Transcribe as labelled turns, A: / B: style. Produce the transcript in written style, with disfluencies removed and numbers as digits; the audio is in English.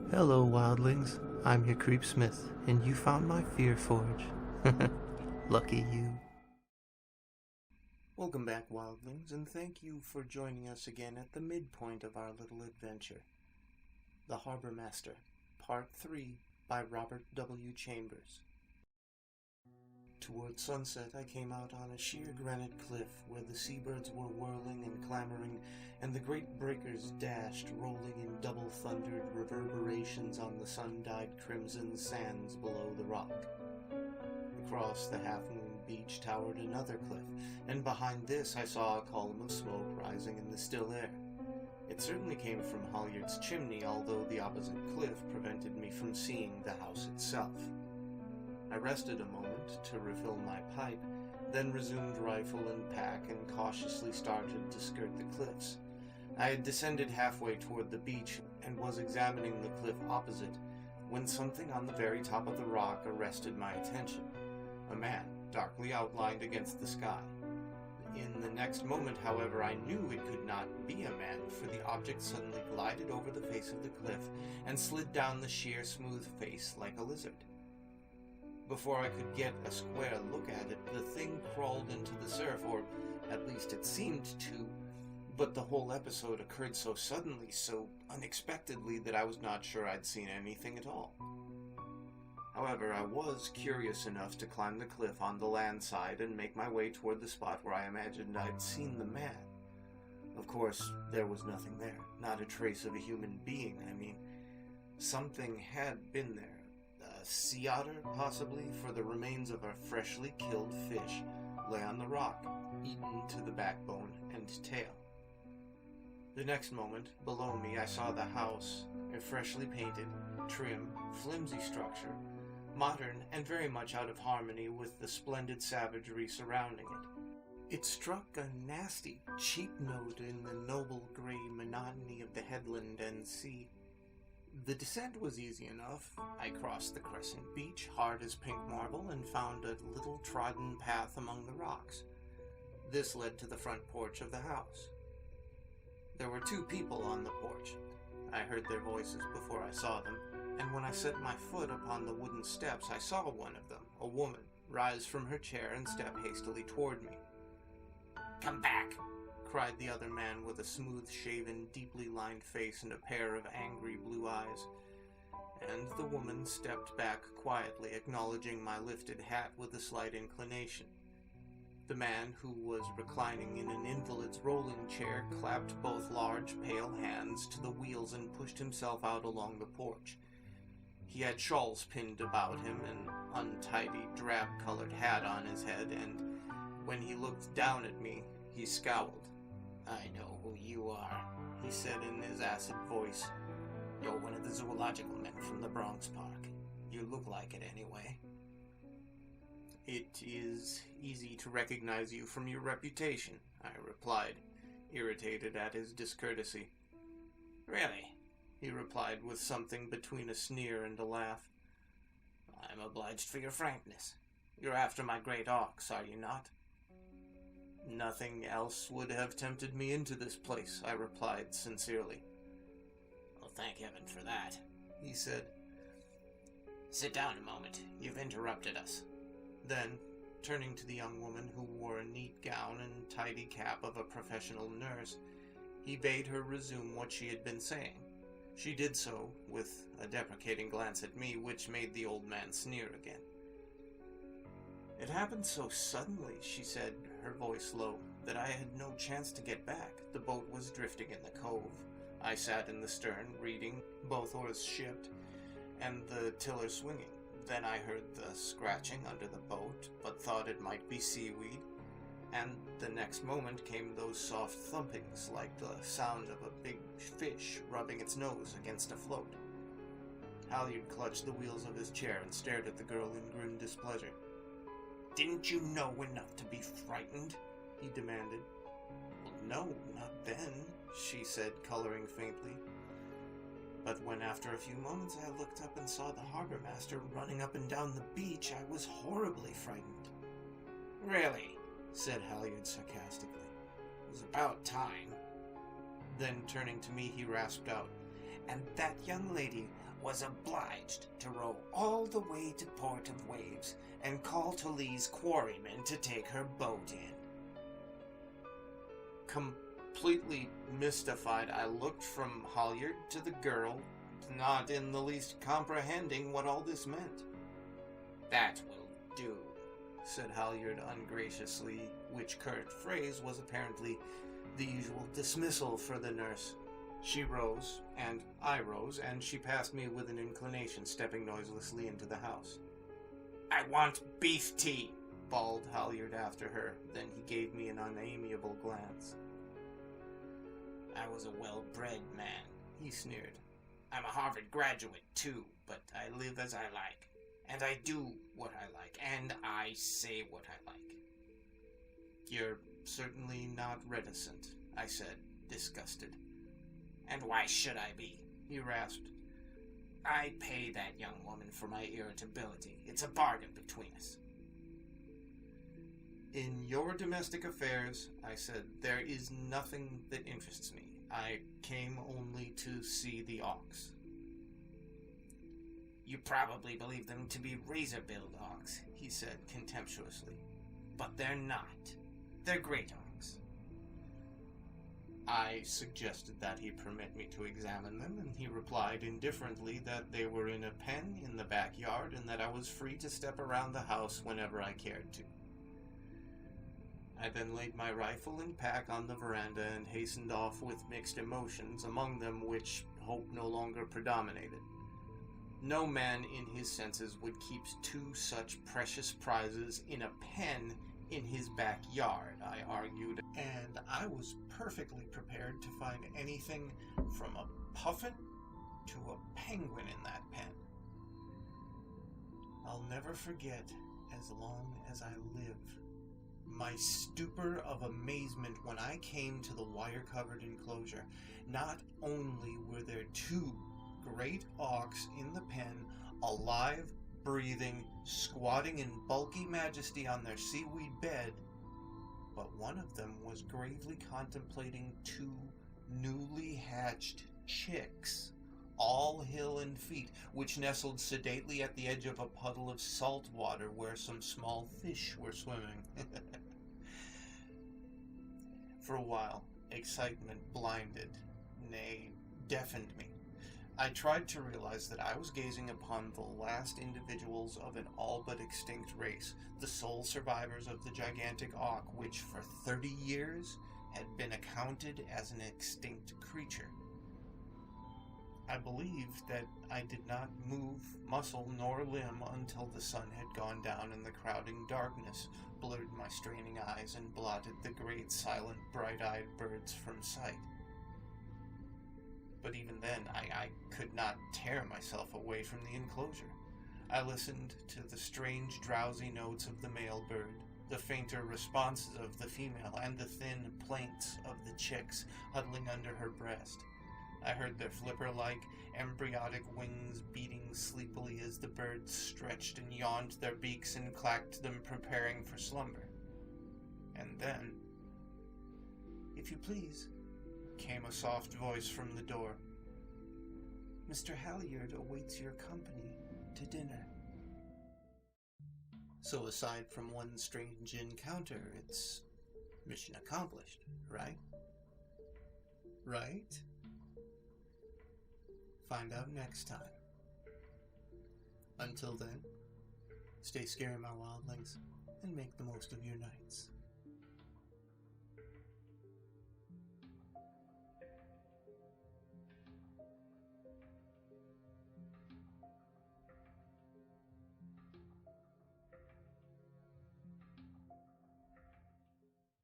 A: Hello, wildlings. I'm your Creep Smith, and you found my Fear Forge. Lucky you. Welcome back, wildlings, and thank you for joining us again at the midpoint of our little adventure. The Harbormaster, Part 3, by Robert W. Chambers. Toward sunset, I came out on a sheer granite cliff where the seabirds were whirling and clamoring, and the great breakers dashed, rolling in double-thundered reverberations on the sun-dyed crimson sands below the rock. Across the half-moon beach towered another cliff, and behind this I saw a column of smoke rising in the still air. It certainly came from Halyard's chimney, although the opposite cliff prevented me from seeing the house itself. I rested a moment to refill my pipe, then resumed rifle and pack and cautiously started to skirt the cliffs. I had descended halfway toward the beach and was examining the cliff opposite when something on the very top of the rock arrested my attention. A man, darkly outlined against the sky. In the next moment, however, I knew it could not be a man, for the object suddenly glided over the face of the cliff and slid down the sheer, smooth face like a lizard. Before I could get a square look at it, the thing crawled into the surf, or at least it seemed to, but the whole episode occurred so suddenly, so unexpectedly, that I was not sure I'd seen anything at all. However, I was curious enough to climb the cliff on the land side and make my way toward the spot where I imagined I'd seen the man. Of course, there was nothing there, not a trace of a human being. Something had been there. A sea otter, possibly, for the remains of a freshly killed fish lay on the rock, eaten to the backbone and tail. The next moment, below me, I saw the house, a freshly painted, trim, flimsy structure, modern and very much out of harmony with the splendid savagery surrounding it. It struck a nasty, cheap note in the noble gray monotony of the headland and sea. The descent was easy enough. I crossed the crescent beach, hard as pink marble, and found a little trodden path among the rocks. This led to the front porch of the house. There were two people on the porch. I heard their voices before I saw them, and when I set my foot upon the wooden steps, I saw one of them, a woman, rise from her chair and step hastily toward me. "Come back!" cried the other man with a smooth-shaven, deeply lined face and a pair of angry blue eyes. And the woman stepped back quietly, acknowledging my lifted hat with a slight inclination. The man, who was reclining in an invalid's rolling chair, clapped both large, pale hands to the wheels and pushed himself out along the porch. He had shawls pinned about him, an untidy, drab-colored hat on his head, and when he looked down at me, he scowled. "I know who you are," he said in his acid voice. "You're one of the zoological men from the Bronx Park. You look like it anyway." "It is easy to recognize you from your reputation," I replied, irritated at his discourtesy. "Really?" he replied with something between a sneer and a laugh. "I'm obliged for your frankness. You're after my great ox, are you not?" "Nothing else would have tempted me into this place," I replied sincerely. "Well, thank heaven for that," he said. "Sit down a moment. You've interrupted us." Then, turning to the young woman who wore a neat gown and tidy cap of a professional nurse, he bade her resume what she had been saying. She did so, with a deprecating glance at me, which made the old man sneer again. "It happened so suddenly," she said, her voice low, "that I had no chance to get back. The boat was drifting in the cove. I sat in the stern, reading, both oars shipped, and the tiller swinging. Then I heard the scratching under the boat, but thought it might be seaweed, and the next moment came those soft thumpings, like the sound of a big fish rubbing its nose against a float." Halyard clutched the wheels of his chair and stared at the girl in grim displeasure. "Didn't you know enough to be frightened?" he demanded. "Well, no, not then," she said, coloring faintly. "But when after a few moments I looked up and saw the Harbormaster running up and down the beach, I was horribly frightened." "Really?" said Halyard sarcastically. "It was about time." Then, turning to me, he rasped out, "And that young lady
B: was obliged to row all the way to Port of Waves and call to Lee's quarrymen to take her boat in.
A: Completely mystified, I looked from Halyard to the girl, not in the least comprehending what all this meant.
B: "That will do,"
A: said Halyard ungraciously, which curt phrase was apparently the usual dismissal for the nurse. She rose, and I rose, and she passed me with an inclination, stepping noiselessly into the house.
B: "I want beef tea,"
A: bawled Halyard after her. Then he gave me an unamiable glance.
B: "I was a well-bred man,"
A: he sneered.
B: "I'm a Harvard graduate, too, but I live as I like, and I do what I like, and I say what I like."
A: "You're certainly not reticent," I said, disgusted.
B: "And why should I be?"
A: he rasped.
B: "I pay that young woman for my irritability. It's a bargain between us."
A: "In your domestic affairs," I said, "there is nothing that interests me. I came only to see the ox."
B: "You probably believe them to be razor-billed ox," he said contemptuously. "But they're not. They're great ox."
A: I suggested that he permit me to examine them, and he replied indifferently that they were in a pen in the backyard and that I was free to step around the house whenever I cared to. I then laid my rifle and pack on the veranda and hastened off with mixed emotions, among them which hope no longer predominated. No man in his senses would keep two such precious prizes in a pen in his backyard, I argued, and I was perfectly prepared to find anything from a puffin to a penguin in that pen. I'll never forget, as long as I live, my stupor of amazement when I came to the wire-covered enclosure. Not only were there two great auks in the pen, alive, breathing, squatting in bulky majesty on their seaweed bed, but one of them was gravely contemplating two newly hatched chicks, all hill and feet, which nestled sedately at the edge of a puddle of salt water where some small fish were swimming. For a while, excitement blinded, nay, deafened me. I tried to realize that I was gazing upon the last individuals of an all but extinct race, the sole survivors of the gigantic auk, which for 30 years had been accounted as an extinct creature. I believed that I did not move muscle nor limb until the sun had gone down and the crowding darkness blurred my straining eyes and blotted the great, silent, bright-eyed birds from sight. But even then, I could not tear myself away from the enclosure. I listened to the strange, drowsy notes of the male bird, the fainter responses of the female, and the thin plaints of the chicks huddling under her breast. I heard their flipper-like, embryonic wings beating sleepily as the birds stretched and yawned their beaks and clacked them, preparing for slumber. And then, "If you please," came a soft voice from the door. "Mr. Halyard awaits your company to dinner." So aside from one strange encounter, it's mission accomplished, right? Right? Find out next time. Until then, stay scary, my wildlings, and make the most of your nights.